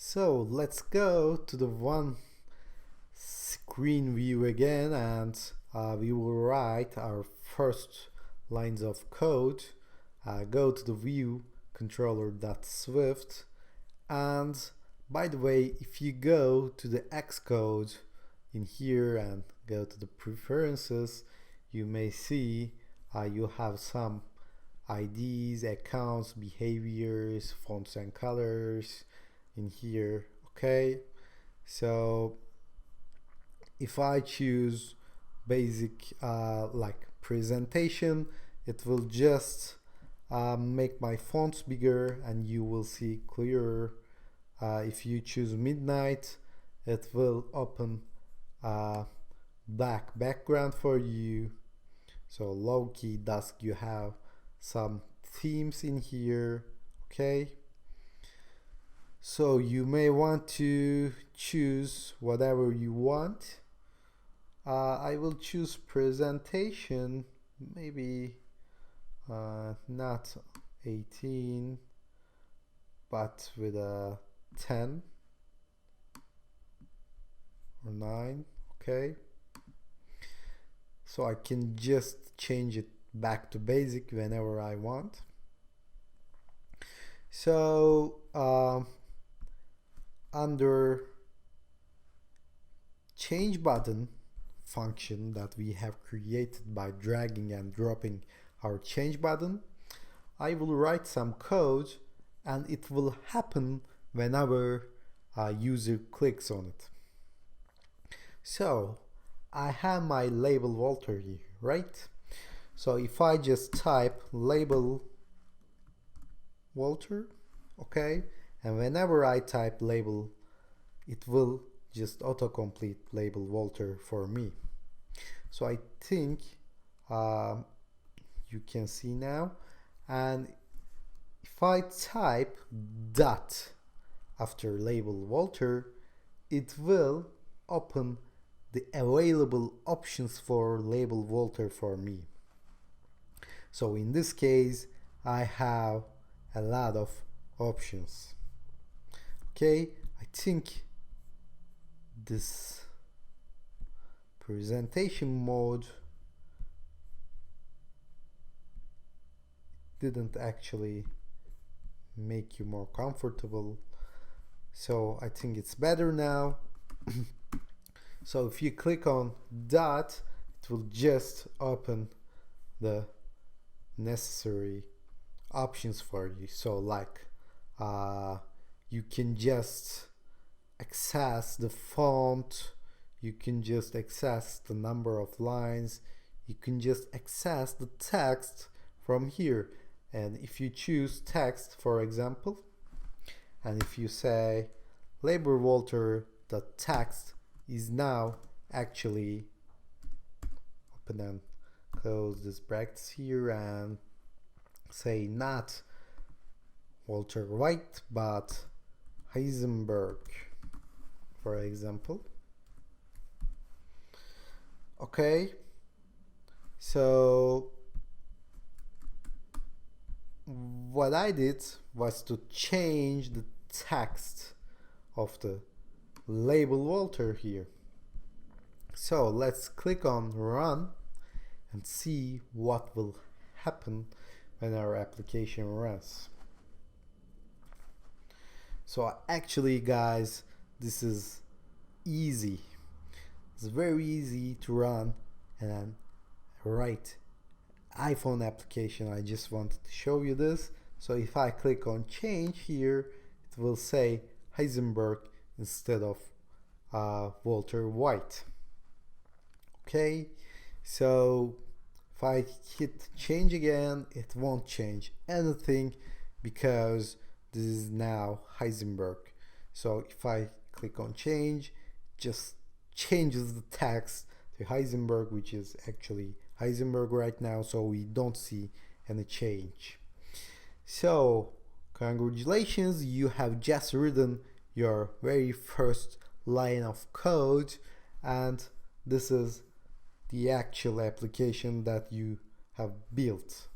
So let's go to the one screen view again, and we will write our first lines of code. Go to the view controller.swift, and by the way, if you go to the Xcode in here and go to the preferences, you may see you have some IDs, accounts, behaviors, fonts and colors in here. Okay, so if I choose basic like presentation, it will just make my fonts bigger and you will see clearer. If you choose midnight, it will open black background for you. So low key dusk, you have some themes in here. Okay, so you may want to choose whatever you want. I will choose presentation, maybe not 18 but with a 10 or 9. Okay, so I can just change it back to basic whenever I want. So under change button function that we have created by dragging and dropping our change button, I will write some code and it will happen whenever a user clicks on it. So I have my label Walter here, right? So if I just type label Walter, okay, and whenever I type label, it will just autocomplete label Walter for me. So I think you can see now, and if I type dot after label Walter, it will open the available options for label Walter for me. So in this case, I have a lot of options. Okay, I think this presentation mode didn't actually make you more comfortable, so I think it's better now. So if you click on dot, it will just open the necessary options for you. So like you can just access the font, you can just access the number of lines, you can just access the text from here. And if you choose text, for example, and if you say label Walter, the text is now actually, open and close this brackets here, and say not Walter White but Heisenberg, for example. Okay, so what I did was to change the text of the label Walter here. So let's click on run and see what will happen when our application runs. So actually guys, this is easy. It's very easy to run and write iPhone application. I just wanted to show you this. So if I click on change here, it will say Heisenberg instead of Walter White. Okay, so if I hit change again, it won't change anything because this is now Heisenberg. So if I click on change, just changes the text to Heisenberg, which is actually Heisenberg right now, so we don't see any change. So congratulations, you have just written your very first line of code, and this is the actual application that you have built.